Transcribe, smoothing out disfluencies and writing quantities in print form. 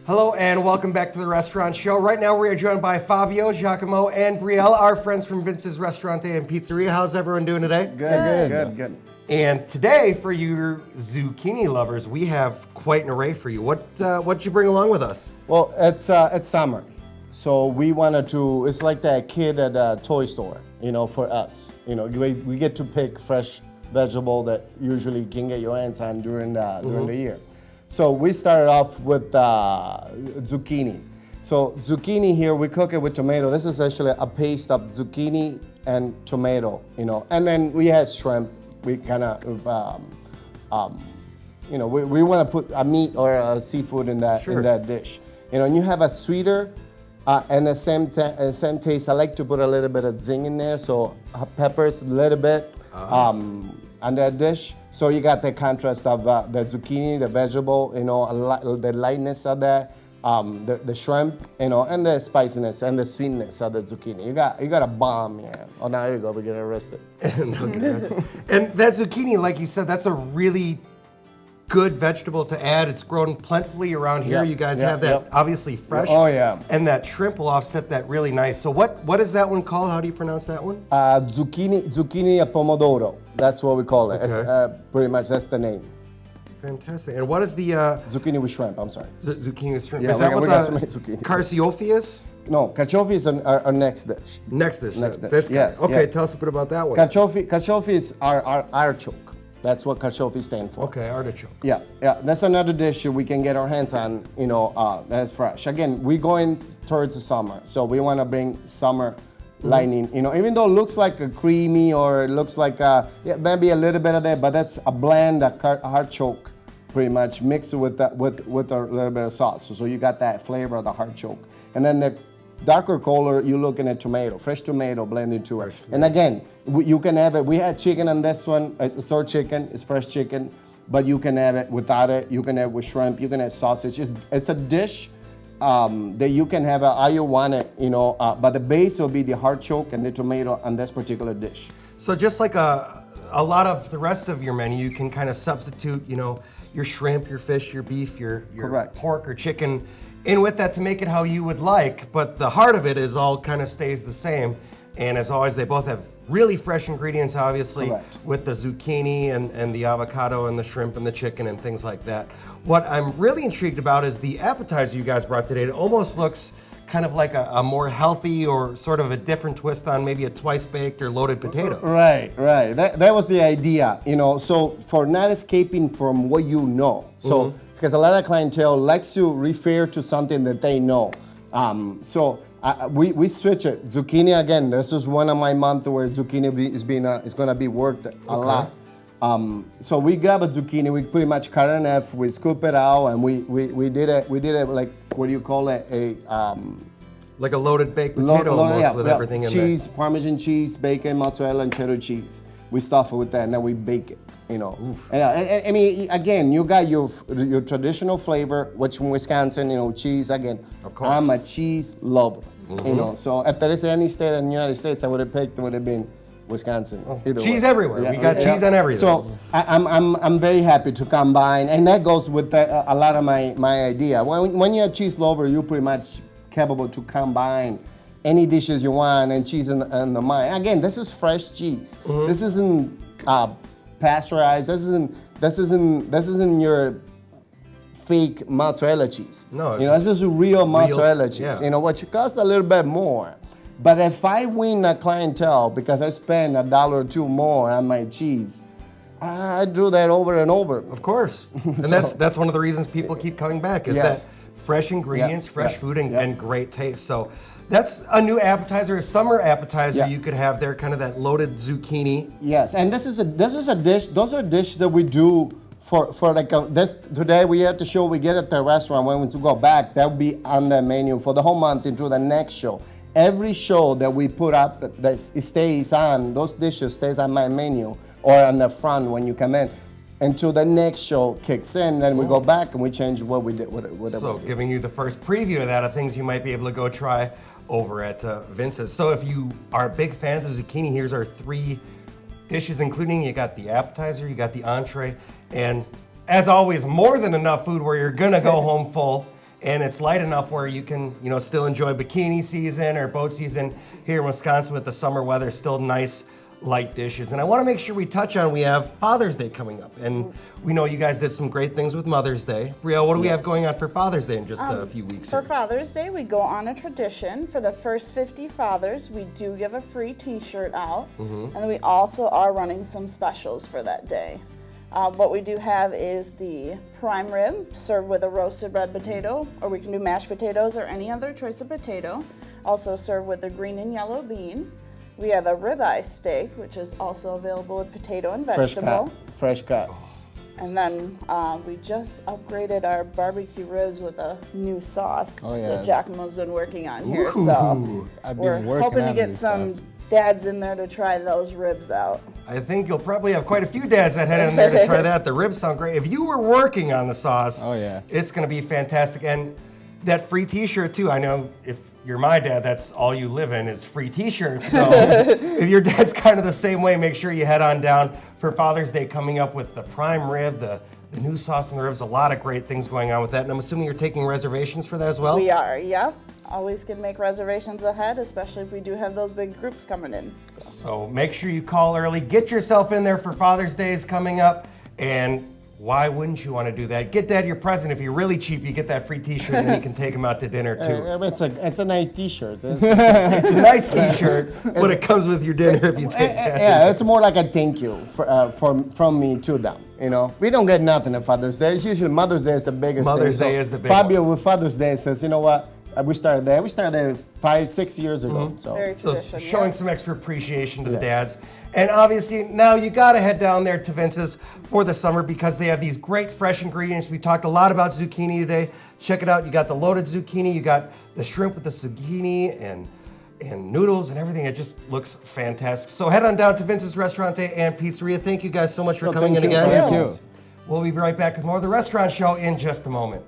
Hello and welcome back to the restaurant show. Right now we are joined by Fabio, Giacomo, and Brielle, our friends from Vinc'es Restaurante and Pizzeria. How's everyone doing today? Good. And today, for you zucchini lovers, we have quite an array for you. What'd you bring along with us? Well, it's summer, so we wanted to. It's like that kid at a toy store, for us. We get to pick fresh vegetable that usually can get your hands on during the year. So we started off with zucchini. So zucchini here, we cook it with tomato. This is actually a paste of zucchini and tomato, And then we had shrimp. We kind of, we want to put a meat or a seafood in that dish. And you have a sweeter and the same taste. I like to put a little bit of zing in there, so peppers a little bit on that dish. So you got the contrast of the zucchini, the vegetable, the lightness of that, the shrimp, and the spiciness and the sweetness of the zucchini. You got a bomb here. Oh, now you go, we get arrested. And that zucchini, like you said, that's a really good vegetable to add. It's grown plentifully around here. You guys have that obviously fresh. Oh yeah. And that shrimp will offset that really nice. So what is that one called? How do you pronounce that one? Zucchini a pomodoro. That's what we call it. Okay. Pretty much that's the name. Fantastic. And what is the zucchini with shrimp? I'm sorry. Zucchini with shrimp. Yeah, is that what zucchini. Carciofi is? No, carciofi is our next dish. Next dish. This guy. Yes. Okay, yeah. tell us a bit about that one. Carciofi is our artichoke. That's what carciofi stands for. Okay, artichoke. Yeah. That's another dish we can get our hands on. That's fresh. Again, we're going towards the summer, so we want to bring summer lining. Even though it looks like a creamy or it looks like maybe a little bit of that, but that's a blend, a artichoke, pretty much mixed with a little bit of sauce. So you got that flavor of the artichoke, and then the darker color, you're looking at tomato, fresh tomato blended to it. And again, you can have it. We had chicken on this one. It's our chicken. It's fresh chicken, but you can have it without it. You can have it with shrimp. You can have sausage. It's a dish that you can have how you want it. But the base will be the artichoke and the tomato on this particular dish. So just like a lot of the rest of your menu, you can kind of substitute, your shrimp, your fish, your beef, your pork or chicken in with that to make it how you would like, but the heart of it is all kind of stays the same. And as always, they both have really fresh ingredients, obviously, with the zucchini and the avocado and the shrimp and the chicken and things like that. What I'm really intrigued about is the appetizer you guys brought today. It almost looks kind of like a more healthy or sort of a different twist on maybe a twice baked or loaded potato. Right. That was the idea, So for not escaping from what you know. So because a lot of clientele likes to refer to something that they know. We switch it. Zucchini, again, this is one of my months where zucchini is going to be worked a lot. So we grab a zucchini, we pretty much cut it in half, we scoop it out, and we did it like, what do you call it? Like a loaded baked potato almost with everything in there. Cheese, Parmesan cheese, bacon, mozzarella, and cheddar cheese. We stuff it with that, and then we bake it. And, I mean, again, you got your traditional flavor, which in Wisconsin, cheese. Again, of course. I'm a cheese lover. So if there is any state in the United States, I would have picked, would have been Wisconsin. Cheese everywhere. Yeah. We got cheese on everything. So I'm very happy to combine, and that goes with a lot of my idea. When you're a cheese lover, you're pretty much capable to combine any dishes you want and cheese in the mind. Again, this is fresh cheese. This isn't pasteurized. This isn't your fake mozzarella cheese. No, this is real mozzarella cheese. Yeah. Which costs a little bit more. But if I win a clientele because I spend $1 or $2 more on my cheese, I do that over and over. Of course, and that's one of the reasons people keep coming back is that fresh ingredients, fresh food, and great taste. So that's a new appetizer, a summer appetizer you could have there, kind of that loaded zucchini. Yes, and this is a dish. Those are dishes that we do for like this today. We had to show we get at the restaurant when we go back. That will be on the menu for the whole month into the next show. Every show that we put up that stays on, those dishes stays on my menu or on the front when you come in until the next show kicks in. Then we go back and we change what we did. So giving you the first preview of that, of things you might be able to go try over at Vinc'es. So if you are a big fan of the zucchini, here's our 3 dishes, including you got the appetizer, you got the entree, and as always, more than enough food where you're gonna go home full. and it's light enough where you can, you know, still enjoy bikini season or boat season here in Wisconsin with the summer weather. Still nice light dishes. And I want to make sure we touch on, we have Father's Day coming up, and we know you guys did some great things with Mother's Day. Brielle, what do we have going on for Father's Day in just a few weeks For here? Father's Day, we go on a tradition. For the first 50 fathers, we do give a free t-shirt out, and then we also are running some specials for that day. What we do have is the prime rib served with a roasted red potato, or we can do mashed potatoes or any other choice of potato. Also served with the green and yellow bean. We have a ribeye steak, which is also available with potato and vegetable. Fresh cut. And then we just upgraded our barbecue ribs with a new sauce that Giacomo's been working on here. So we're hoping to get some dads in there to try those ribs out. I think you'll probably have quite a few dads that head in there to try that. The ribs sound great. If you were working on the sauce, it's going to be fantastic. And that free t-shirt too, I know if you're my dad, that's all you live in is free t-shirts. So if your dad's kind of the same way, make sure you head on down for Father's Day coming up with the prime rib, the new sauce and the ribs, a lot of great things going on with that. And I'm assuming you're taking reservations for that as well? We are, yep. Always can make reservations ahead, especially if we do have those big groups coming in. So make sure you call early, get yourself in there for Father's Day is coming up, and why wouldn't you want to do that? Get Dad your present. If you're really cheap, you get that free t-shirt and then you can take him out to dinner too. It's a nice t-shirt. It's a nice t-shirt, but it comes with your dinner if you take Dad. Yeah, it's more like a thank you from me to them. You know, we don't get nothing at Father's Day. It's usually Mother's Day is the biggest Mother's thing. Day is the big Fabio one. with Father's Day says, you know what? We started there. We started there 5-6 years ago. Very traditional, showing some extra appreciation to the dads. And obviously now you got to head down there to Vince's for the summer because they have these great fresh ingredients. We talked a lot about zucchini today. Check it out. You got the loaded zucchini. You got the shrimp with the zucchini and noodles and everything. It just looks fantastic. So head on down to Vince's Restaurante and Pizzeria. Thank you guys so much for coming in again. Thank you. We'll be right back with more of the Restaurant Show in just a moment.